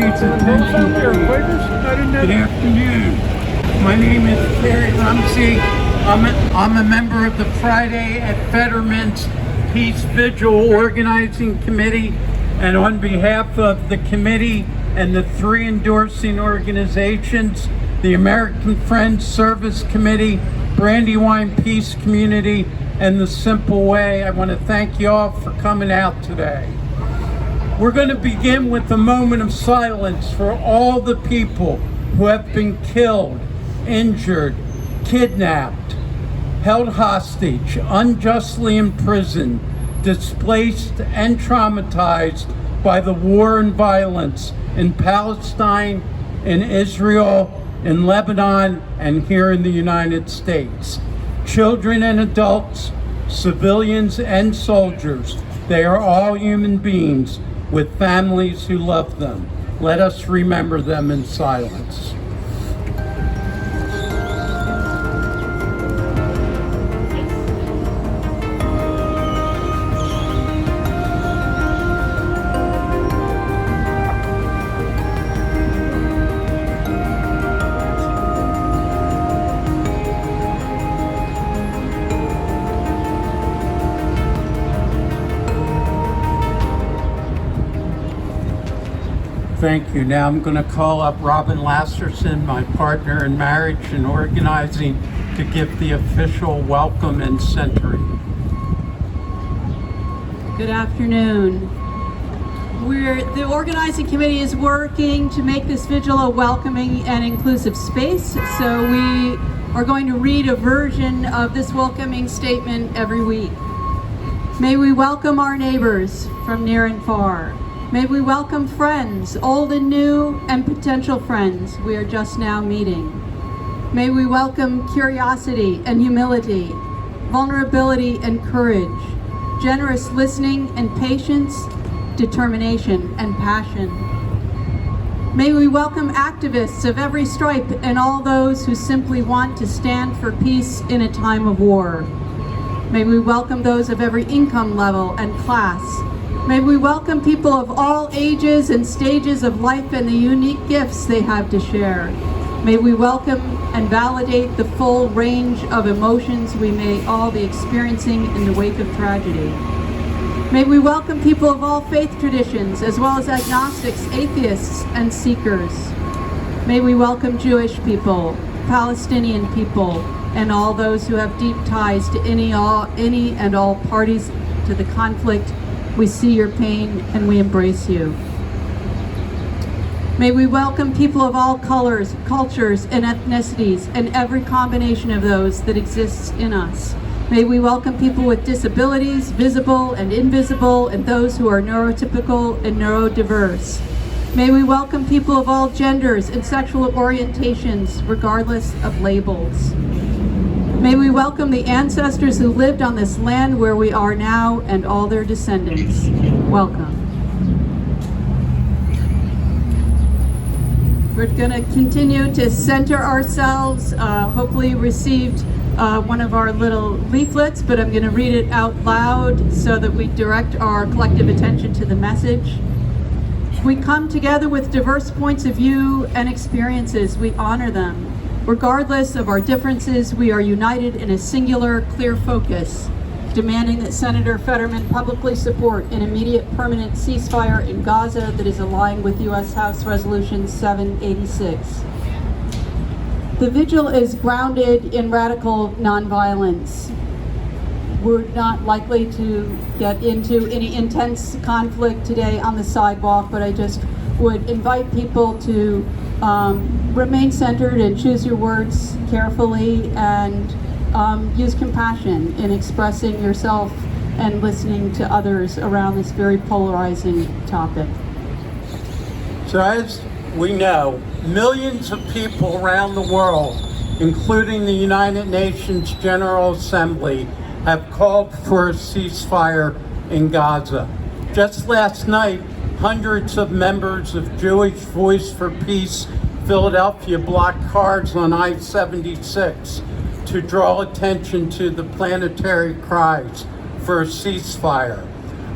everybody's attention, please. Good afternoon. My name is Terry Rumsey. I'm a member of the Friday at Fetterman's Peace Vigil Organizing Committee, and on behalf of the committee and the three endorsing organizations, the American Friends Service Committee, Brandywine Peace Community, and the Simple Way, I want to thank you all for coming out today. We're going to begin with a moment of silence for all the people who have been killed, injured, kidnapped, held hostage, unjustly imprisoned, displaced, and traumatized by the war and violence in Palestine, in Israel, in Lebanon, and here in the United States. Children and adults, civilians and soldiers, they are all human beings with families who love them. Let us remember them in silence. Thank you. Now I'm going to call up Robin Lasersohn, my partner in marriage and organizing, to give the official welcome and centering. Good afternoon. The organizing committee is working to make this vigil a welcoming and inclusive space, so we are going to read a version of this welcoming statement every week. May we welcome our neighbors from near and far. May we welcome friends, old and new, and potential friends we are just now meeting. May we welcome curiosity and humility, vulnerability and courage, generous listening and patience, determination and passion. May we welcome activists of every stripe and all those who simply want to stand for peace in a time of war. May we welcome those of every income level and class. May we welcome people of all ages and stages of life and the unique gifts they have to share. May we welcome and validate the full range of emotions we may all be experiencing in the wake of tragedy. May we welcome people of all faith traditions, as well as agnostics, atheists, and seekers. May we welcome Jewish people, Palestinian people, and all those who have deep ties to any and all parties to the conflict. We see your pain and we embrace you. May we welcome people of all colors, cultures, and ethnicities, and every combination of those that exists in us. May we welcome people with disabilities, visible and invisible, and those who are neurotypical and neurodiverse. May we welcome people of all genders and sexual orientations, regardless of labels. May we welcome the ancestors who lived on this land where we are now and all their descendants. Welcome. We're going to continue to center ourselves. Hopefully you received one of our little leaflets, but I'm going to read it out loud so that we direct our collective attention to the message. We come together with diverse points of view and experiences. We honor them. Regardless of our differences, we are united in a singular, clear focus, demanding that Senator Fetterman publicly support an immediate permanent ceasefire in Gaza that is aligned with U.S. House Resolution 786. The vigil is grounded in radical nonviolence. We're not likely to get into any intense conflict today on the sidewalk, but I just would invite people to remain centered and choose your words carefully, and use compassion in expressing yourself and listening to others around this very polarizing topic. So as we know, millions of people around the world, including the United Nations General Assembly, have called for a ceasefire in Gaza. Just last night, hundreds of members of Jewish Voice for Peace Philadelphia blocked cars on I-76 to draw attention to the planetary cries for a ceasefire.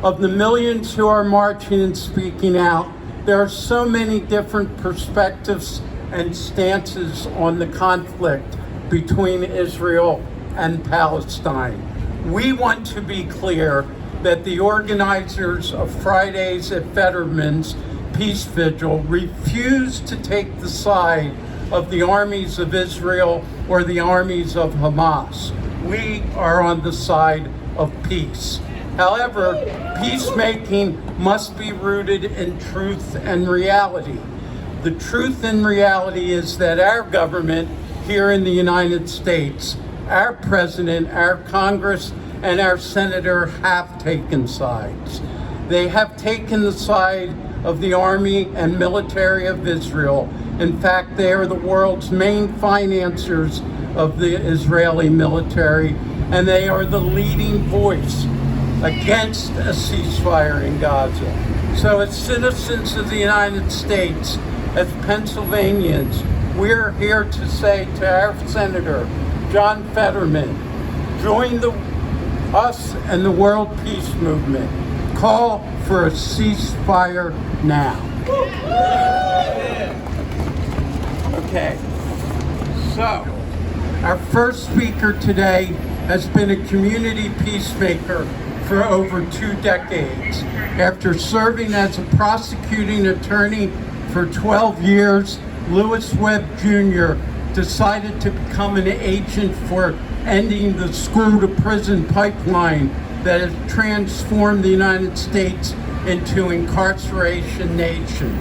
Of the millions who are marching and speaking out, There are so many different perspectives and stances on the conflict between Israel and Palestine. We want to be clear that the organizers of Fridays at Fetterman's Peace Vigil refuse to take the side of the armies of Israel or the armies of Hamas. We are on the side of peace. However, peacemaking must be rooted in truth and reality. The truth and reality is that our government here in the United States, our president, our Congress, and our senator have taken sides. They have taken the side of the army and military of Israel. In fact, they are the world's main financiers of the Israeli military, and they are the leading voice against a ceasefire in Gaza. So as citizens of the United States, as Pennsylvanians, we're here to say to our Senator, John Fetterman, join us and the world peace movement. Call for a ceasefire now. Okay, so our first speaker today has been a community peacemaker for over 2 decades. After serving as a prosecuting attorney for 12 years, Webb Jr. decided to become an agent for ending the school-to-prison pipeline that has transformed the United States into incarceration nation.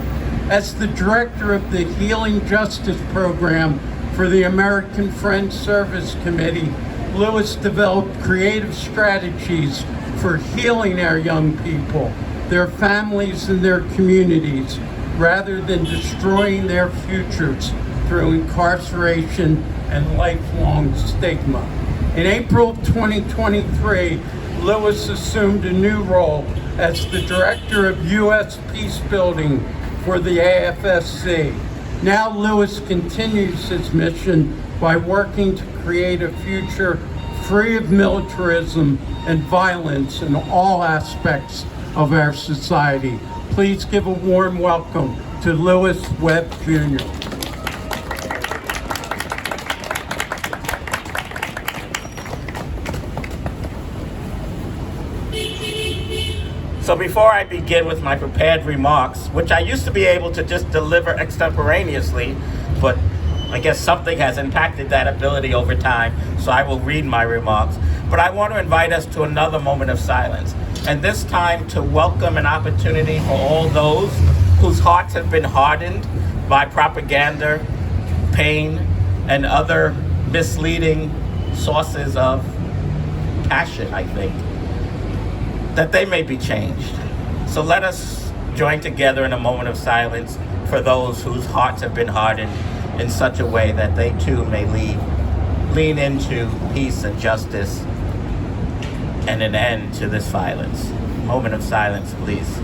As the director of the Healing Justice Program for the American Friends Service Committee, Lewis developed creative strategies for healing our young people, their families, and their communities, rather than destroying their futures through incarceration and lifelong stigma. In April 2023, Lewis assumed a new role as the Director of U.S. Peace Building for the AFSC. Now Lewis continues his mission by working to create a future free of militarism and violence in all aspects of our society. Please give a warm welcome to Webb Jr. So before I begin with my prepared remarks, which I used to be able to just deliver extemporaneously, but I guess something has impacted that ability over time, so I will read my remarks. But I want to invite us to another moment of silence, and this time to welcome an opportunity for all those whose hearts have been hardened by propaganda, pain, and other misleading sources of passion, I think, that they may be changed. So let us join together in a moment of silence for those whose hearts have been hardened in such a way that they too may lean into peace and justice and an end to this violence. Moment of silence, please.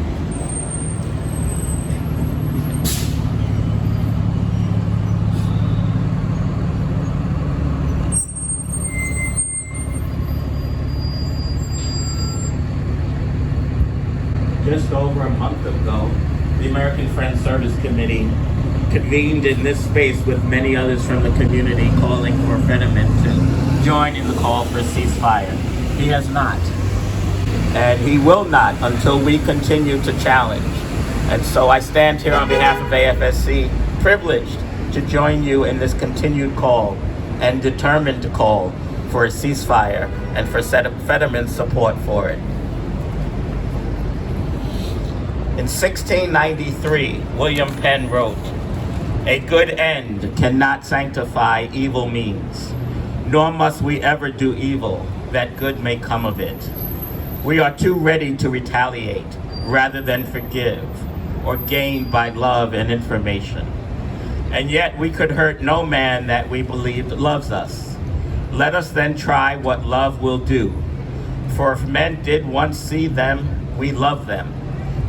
Just over a month ago, the American Friends Service Committee convened in this space with many others from the community calling for Fetterman to join in the call for a ceasefire. He has not, and he will not until we continue to challenge. And so I stand here on behalf of AFSC, privileged to join you in this continued call and determined to call for a ceasefire and for Fetterman's support for it. In 1693, William Penn wrote, "A good end cannot sanctify evil means, nor must we ever do evil that good may come of it. We are too ready to retaliate rather than forgive or gain by love and information. And yet we could hurt no man that we believe loves us. Let us then try what love will do. For if men did once see them, we love them,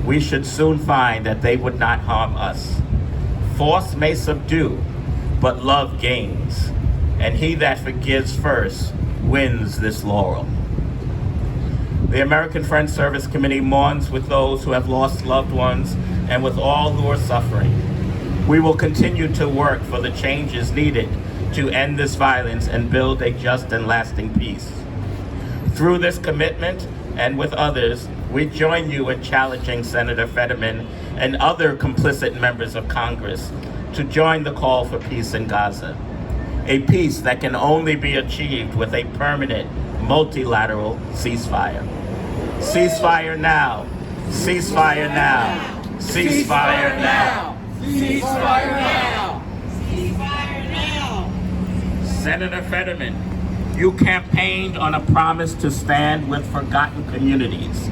we should soon find that they would not harm us. Force may subdue, but love gains, and he that forgives first wins this laurel." The American Friends Service Committee mourns with those who have lost loved ones and with all who are suffering. We will continue to work for the changes needed to end this violence and build a just and lasting peace. Through this commitment and with others, we join you in challenging Senator Fetterman and other complicit members of Congress to join the call for peace in Gaza. A peace that can only be achieved with a permanent, multilateral ceasefire. Ceasefire now! Ceasefire now! Ceasefire now! Ceasefire now! Ceasefire now! Senator Fetterman, you campaigned on a promise to stand with forgotten communities,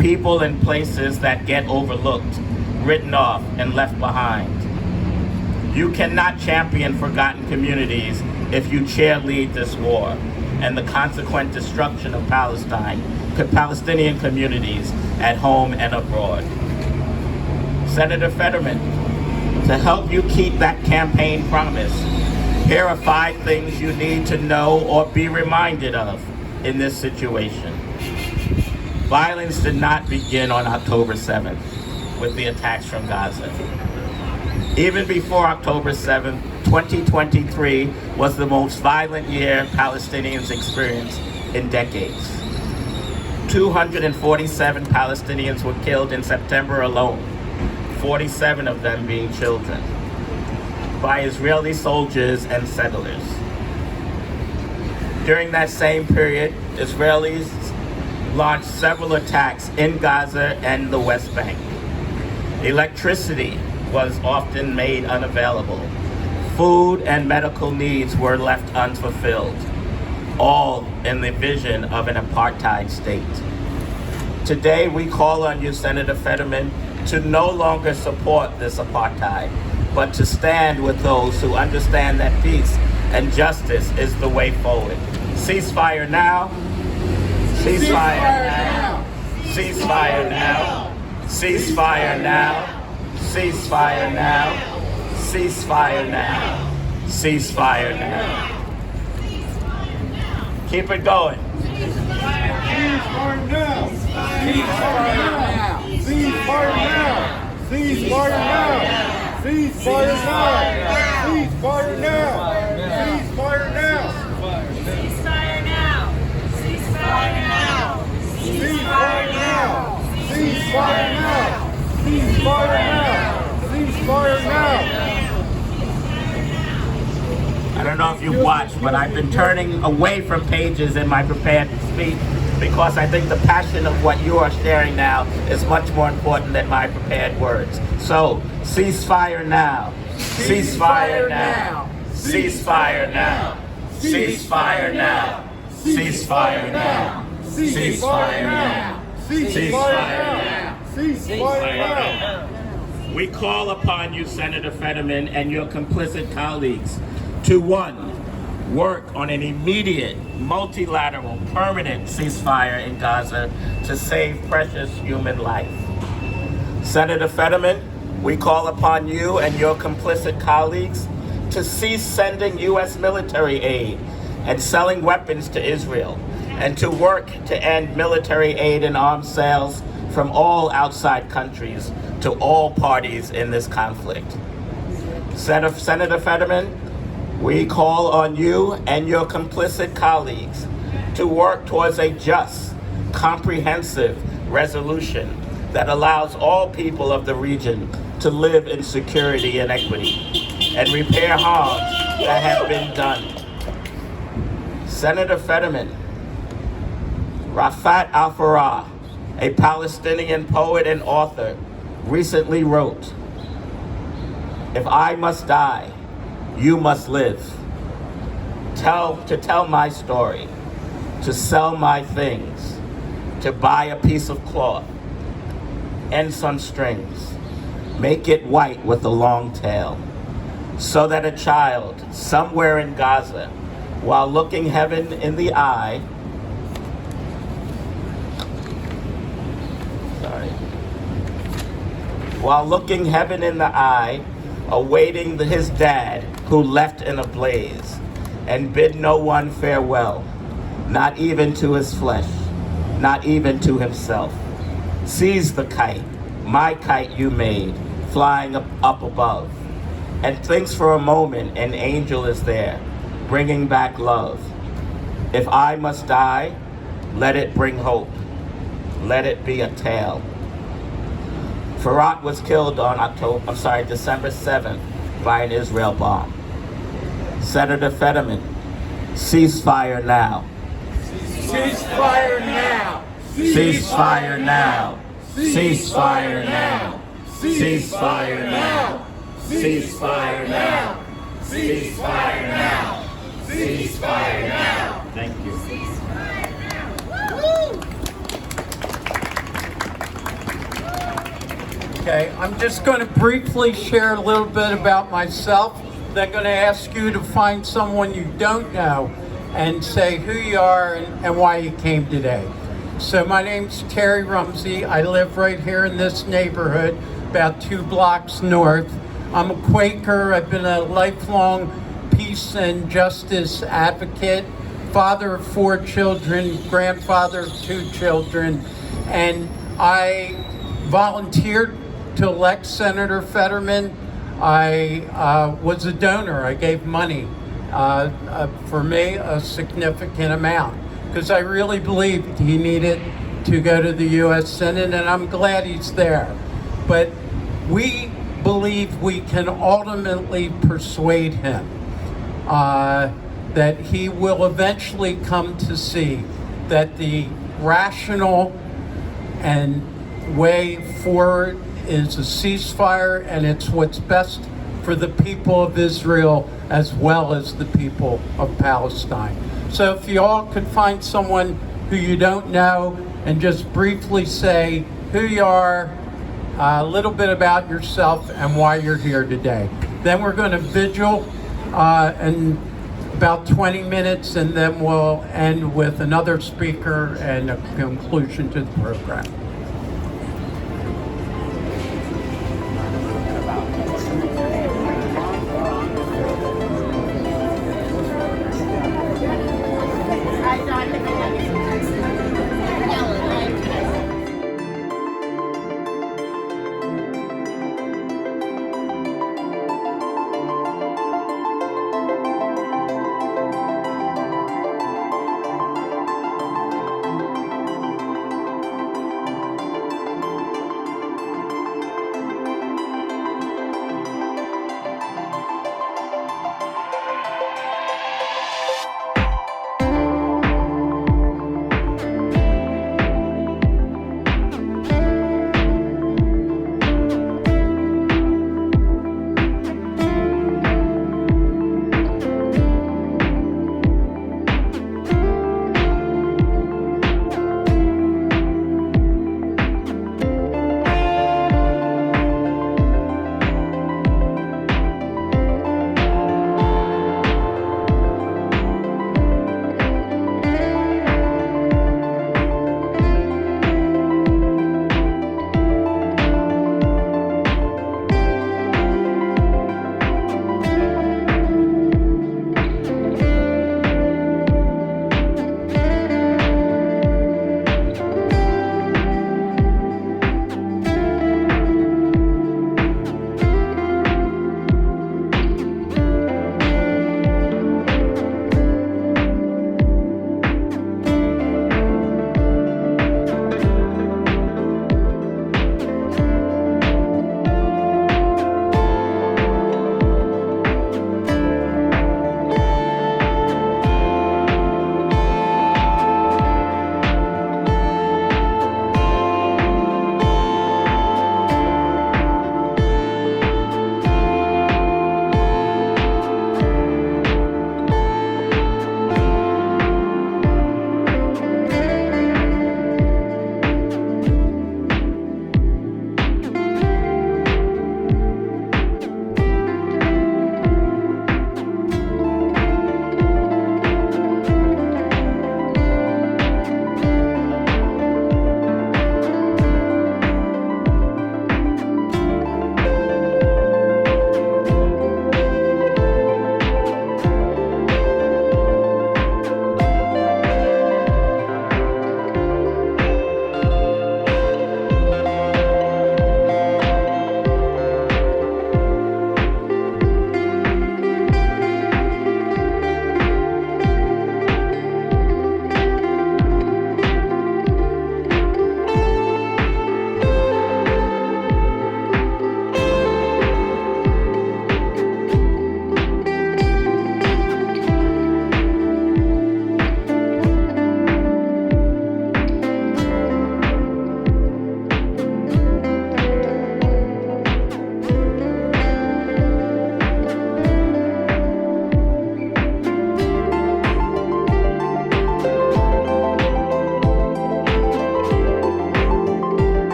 people and places that get overlooked, written off, and left behind. You cannot champion forgotten communities if you cheerlead this war and the consequent destruction of Palestinian communities at home and abroad. Senator Fetterman, to help you keep that campaign promise, here are 5 things you need to know or be reminded of in this situation. Violence did not begin on October 7th with the attacks from Gaza. Even before October 7th, 2023 was the most violent year Palestinians experienced in decades. 247 Palestinians were killed in September alone, 47 of them being children, by Israeli soldiers and settlers. During that same period, Israelis launched several attacks in Gaza and the West Bank. Electricity was often made unavailable. Food and medical needs were left unfulfilled, all in the vision of an apartheid state. Today, we call on you, Senator Fetterman, to no longer support this apartheid, but to stand with those who understand that peace and justice is the way forward. Ceasefire now. Ceasefire now. Ceasefire now. Ceasefire now. Ceasefire now. Ceasefire now. Ceasefire now. Keep it going. Ceasefire now! Ceasefire now! Ceasefire now! Ceasefire now! Ceasefire now! Ceasefire now! Ceasefire now! Ceasefire now! Ceasefire now! Ceasefire now! Ceasefire now! Ceasefire now! Ceasefire now! I don't know if you've watched, but I've been turning away from pages in my prepared speech because I think the passion of what you are sharing now is much more important than my prepared words. So, ceasefire now. Ceasefire now. Ceasefire now. Ceasefire now. Ceasefire now. Ceasefire now. Ceasefire now. Ceasefire now! We call upon you, Senator Fetterman, and your complicit colleagues to 1, work on an immediate, multilateral, permanent ceasefire in Gaza to save precious human life. Senator Fetterman, we call upon you and your complicit colleagues to cease sending U.S. military aid and selling weapons to Israel, and to work to end military aid and arms sales from all outside countries to all parties in this conflict. Senator Fetterman, we call on you and your complicit colleagues to work towards a just, comprehensive resolution that allows all people of the region to live in security and equity and repair harms that have been done. Senator Fetterman, Rafat Al-Farah, a Palestinian poet and author, recently wrote, "If I must die, you must live. To tell my story, to sell my things, to buy a piece of cloth and some strings, make it white with a long tail, so that a child somewhere in Gaza, while looking heaven in the eye, awaiting his dad who left in a blaze, and bid no one farewell, not even to his flesh, not even to himself. Sees the kite, my kite you made, flying up above, and thinks for a moment an angel is there, bringing back love. If I must die, let it bring hope. Let it be a tale. Farhat was killed on December 7th by an Israel bomb. Senator Fetterman, ceasefire now. Ceasefire now! Ceasefire now. Ceasefire now. Ceasefire now. Ceasefire now. Ceasefire now. Ceasefire now. Thank you. Okay, I'm just going to briefly share a little bit about myself. Then going to ask you to find someone you don't know and say who you are and why you came today. So my name's Terry Rumsey. I live right here in this neighborhood, about 2 blocks north. I'm a Quaker. I've been a lifelong peace and justice advocate, father of 4 children, grandfather of 2 children, and I volunteered to elect Senator Fetterman. I was a donor. I gave money, for me, a significant amount, because I really believed he needed to go to the U.S. Senate, and I'm glad he's there. But we believe we can ultimately persuade him that he will eventually come to see that the rational and way forward is a ceasefire, and it's what's best for the people of Israel as well as the people of Palestine. So if you all could find someone who you don't know and just briefly say who you are, a little bit about yourself and why you're here today. Then we're going to vigil in about 20 minutes, and then we'll end with another speaker and a conclusion to the program.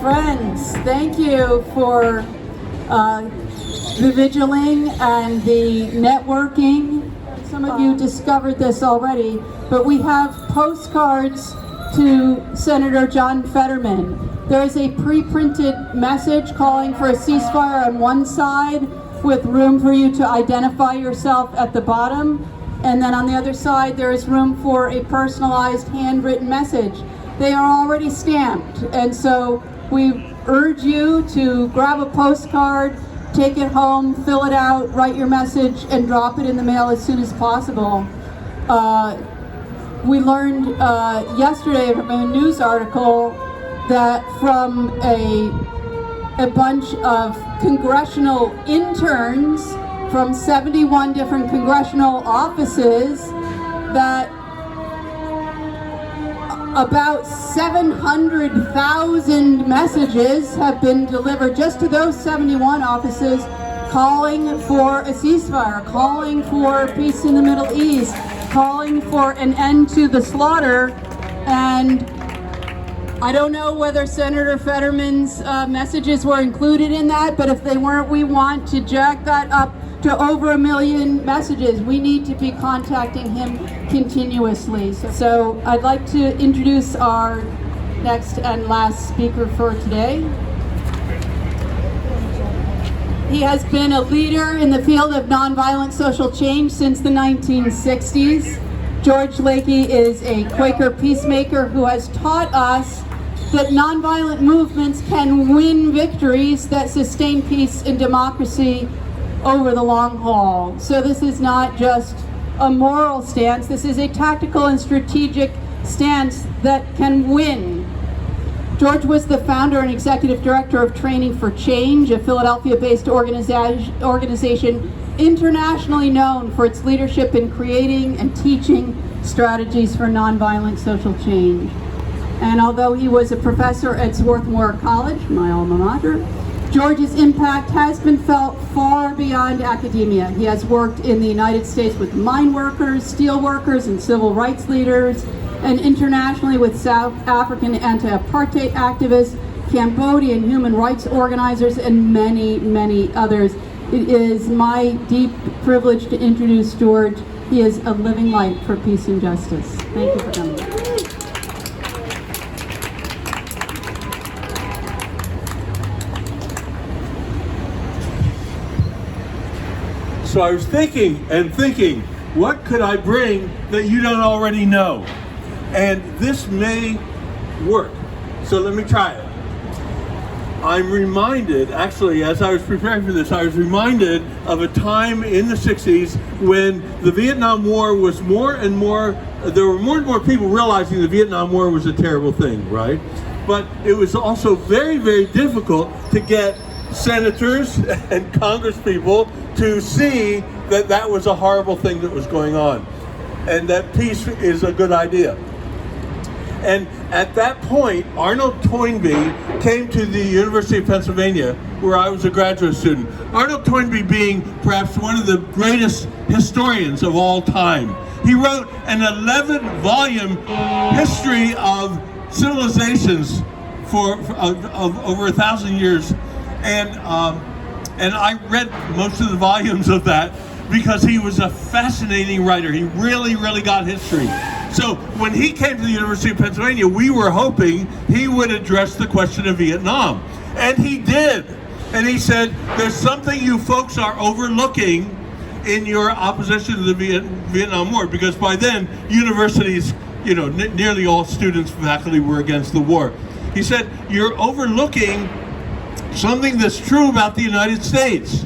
Friends, thank you for the vigiling and the networking. Some of you discovered this already, but we have postcards to Senator John Fetterman. There is a pre-printed message calling for a ceasefire on one side with room for you to identify yourself at the bottom. And then on the other side, there is room for a personalized handwritten message. They are already stamped, and so we urge you to grab a postcard, take it home, fill it out, write your message, and drop it in the mail as soon as possible. We learned yesterday from a news article that from a bunch of congressional interns from 71 different congressional offices that about 700,000 messages have been delivered just to those 71 offices calling for a ceasefire, calling for peace in the Middle East, calling for an end to the slaughter. And I don't know whether Senator Fetterman's messages were included in that, but if they weren't, we want to jack that up to over 1 million messages. We need to be contacting him continuously. So I'd like to introduce our next and last speaker for today. He has been a leader in the field of nonviolent social change since the 1960s. George Lakey is a Quaker peacemaker who has taught us that nonviolent movements can win victories that sustain peace and democracy over the long haul. So this is not just a moral stance, this is a tactical and strategic stance that can win. George was the founder and executive director of Training for Change, a Philadelphia-based organization internationally known for its leadership in creating and teaching strategies for nonviolent social change. And although he was a professor at Swarthmore College, my alma mater, George's impact has been felt far beyond academia. He has worked in the United States with mine workers, steel workers, and civil rights leaders, and internationally with South African anti-apartheid activists, Cambodian human rights organizers, and many, many others. It is my deep privilege to introduce George. He is a living light for peace and justice. Thank you for coming. So I was thinking, what could I bring that you don't already know? And this may work. So let me try it. I'm reminded, actually, as I was preparing for this, I was reminded of a time in the 60s when the Vietnam War was more and more, there were more and more people realizing the Vietnam War was a terrible thing, right? But it was also very, very difficult to get senators and congresspeople to see that that was a horrible thing that was going on and that peace is a good idea. And at that point, Arnold Toynbee came to the University of Pennsylvania, where I was a graduate student. Arnold Toynbee being perhaps one of the greatest historians of all time. He wrote an 11-volume history of civilizations of over 1,000 years. And I read most of the volumes of that because he was a fascinating writer. He really, really got history. So when he came to the University of Pennsylvania, we were hoping he would address the question of Vietnam. And he did. And he said, there's something you folks are overlooking in your opposition to the Vietnam War, because by then, universities, nearly all students and faculty were against the war. He said, you're overlooking something that's true about the United States.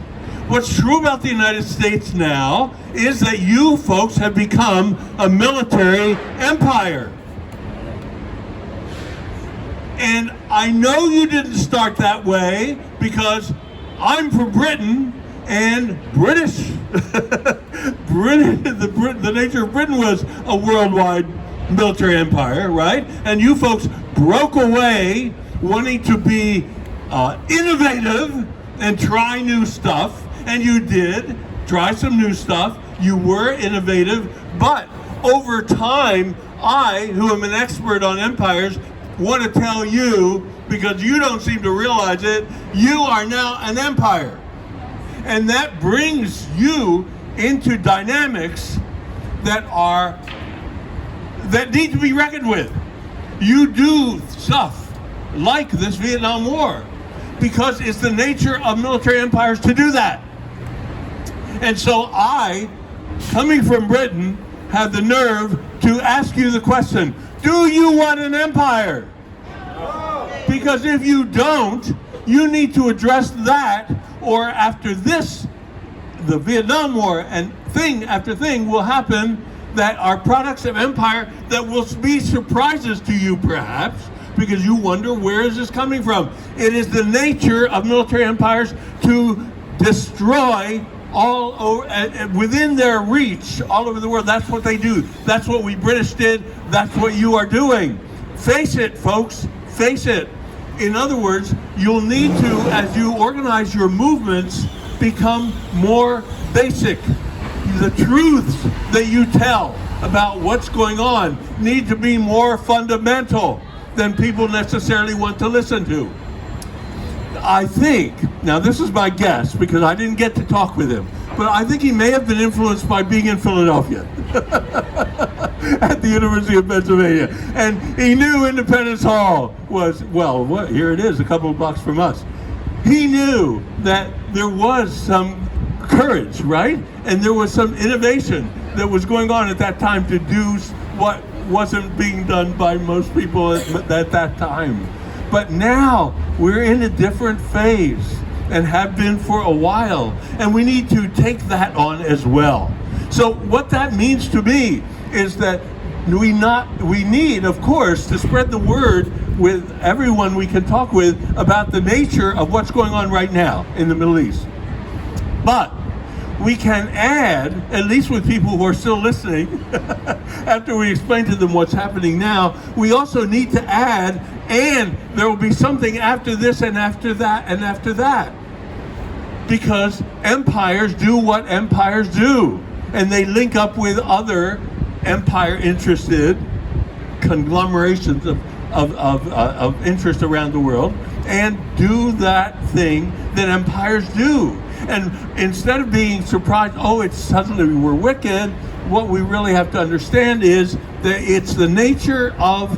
What's true about the United States now is that you folks have become a military empire. And I know you didn't start that way because I'm from Britain, and British, the nature of Britain was a worldwide military empire, right? And you folks broke away wanting to be innovative and try new stuff. And you did try some new stuff. You were innovative, but over time, I, who am an expert on empires, want to tell you, because you don't seem to realize it, you are now an empire. And that brings you into dynamics that need to be reckoned with. You do stuff like this Vietnam War because it's the nature of military empires to do that. And so I, coming from Britain, have the nerve to ask you the question, do you want an empire? Because if you don't, you need to address that, or after this, the Vietnam War, and thing after thing will happen that are products of empire that will be surprises to you perhaps, because you wonder, where is this coming from? It is the nature of military empires to destroy all over, within their reach, all over the world. That's what they do. That's what we British did. That's what you are doing. Face it, folks. Face it. In other words, you'll need to, as you organize your movements, become more basic. The truths that you tell about what's going on need to be more fundamental than people necessarily want to listen to. I think, now this is my guess because I didn't get to talk with him, but I think he may have been influenced by being in Philadelphia at the University of Pennsylvania. And he knew Independence Hall was, well, here it is, a couple of blocks from us. He knew that there was some courage, right? And there was some innovation that was going on at that time to do what wasn't being done by most people at that time. But now we're in a different phase and have been for a while, and we need to take that on as well. So what that means to me is that we need, of course, to spread the word with everyone we can talk with about the nature of what's going on right now in the Middle East. But we can add, at least with people who are still listening, after we explain to them what's happening now, we also need to add, and there will be something after this and after that and after that. Because empires do what empires do, and they link up with other empire-interested conglomerations of interest around the world, and do that thing that empires do. And instead of being surprised, oh, it's suddenly we're wicked, what we really have to understand is that it's the nature of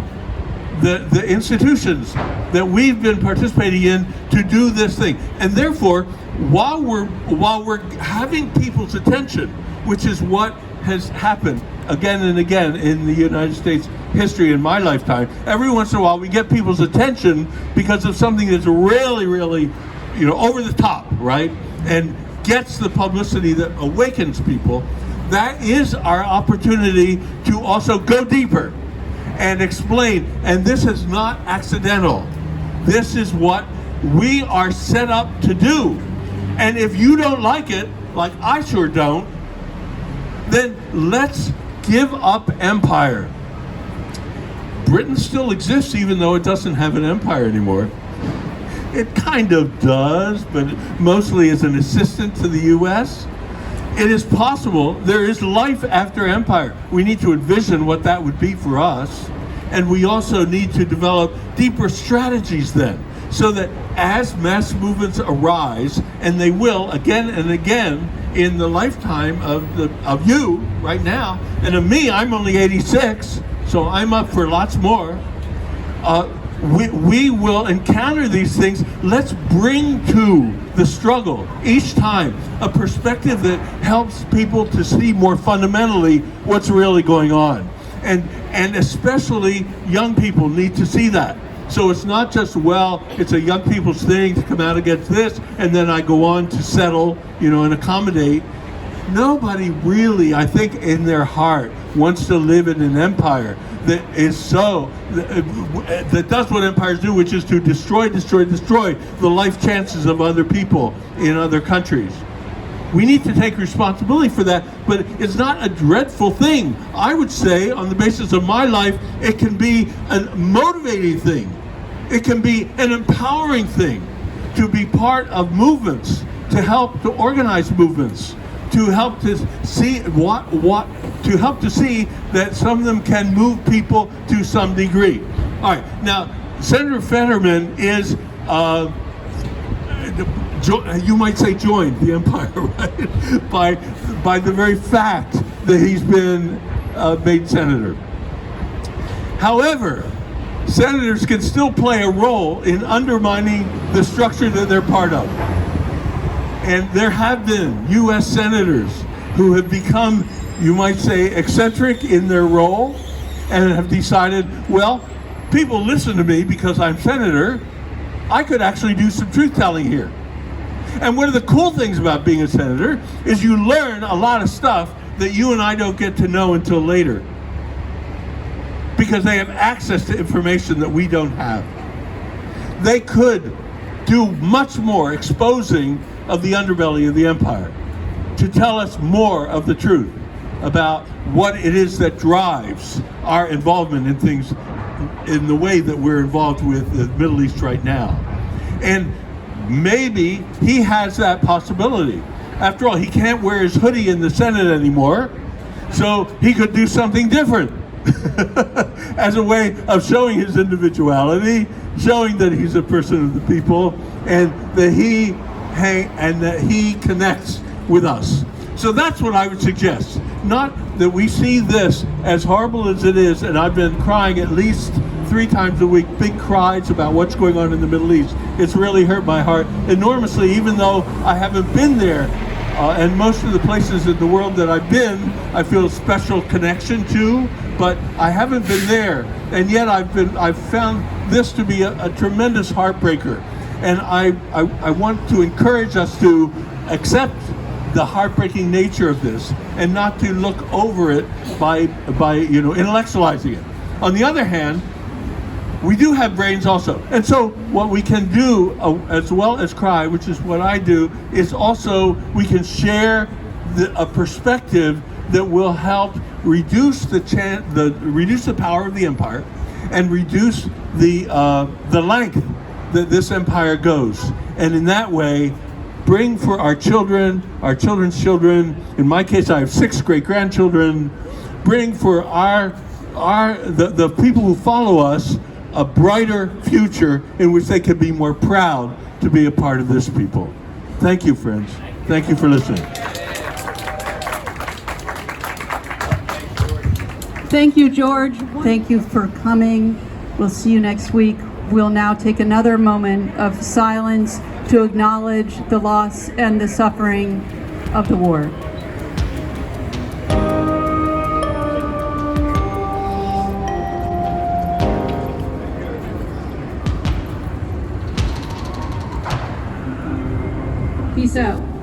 the institutions that we've been participating in to do this thing. And therefore, while we're having people's attention, which is what has happened again and again in the United States history in my lifetime, every once in a while we get people's attention because of something that's really, really, over the top, right? And gets the publicity that awakens people. That is our opportunity to also go deeper and explain. And this is not accidental. This is what we are set up to do. And if you don't like it, like I sure don't, then let's give up empire. Britain still exists even though it doesn't have an empire anymore. It kind of does, but mostly as an assistant to the U.S. It is possible. There is life after empire. We need to envision what that would be for us. And we also need to develop deeper strategies then, so that as mass movements arise, and they will again and again in the lifetime of you right now, and of me, I'm only 86, so I'm up for lots more. We will encounter these things. Let's bring to the struggle each time a perspective that helps people to see more fundamentally what's really going on. And especially young people need to see that. So it's not just, well, it's a young people's thing to come out against this, and then I go on to settle, and accommodate. Nobody really, I think, in their heart wants to live in an empire that is that does what empires do, which is to destroy the life chances of other people in other countries. We need to take responsibility for that, but it's not a dreadful thing. I would say, on the basis of my life, it can be a motivating thing. It can be an empowering thing to be part of movements, to help to organize movements, to help to see to help to see that some of them can move people to some degree. All right, now Senator Fetterman is, you might say, joined the empire, right? by the very fact that he's been made senator. However, senators can still play a role in undermining the structure that they're part of. And there have been U.S. senators who have become, you might say, eccentric in their role and have decided, well, people listen to me because I'm senator. I could actually do some truth-telling here. And one of the cool things about being a senator is you learn a lot of stuff that you and I don't get to know until later, because they have access to information that we don't have. They could do much more exposing of the underbelly of the empire to tell us more of the truth about what it is that drives our involvement in things in the way that we're involved with the Middle East right now. And maybe he has that possibility. After all, he can't wear his hoodie in the Senate anymore, so he could do something different as a way of showing his individuality, showing that he's a person of the people, and that he connects with us. So that's what I would suggest. Not that we see this, as horrible as it is, and I've been crying at least 3 times a week, big cries about what's going on in the Middle East. It's really hurt my heart enormously, even though I haven't been there. And most of the places in the world that I've been, I feel a special connection to, but I haven't been there. And yet I've found this to be a tremendous heartbreaker. And I want to encourage us to accept the heartbreaking nature of this and not to look over it by intellectualizing it. On the other hand, we do have brains also. And so what we can do, as well as cry, which is what I do, is also we can share a perspective that will help reduce the power of the empire and reduce the length that this empire goes. And in that way, bring for our children, our children's children, in my case I have 6 great-grandchildren, bring for the people who follow us a brighter future in which they can be more proud to be a part of this people. Thank you, friends. Thank you for listening. Thank you, George. Thank you for coming. We'll see you next week. We'll now take another moment of silence to acknowledge the loss and the suffering of the war. Peace out.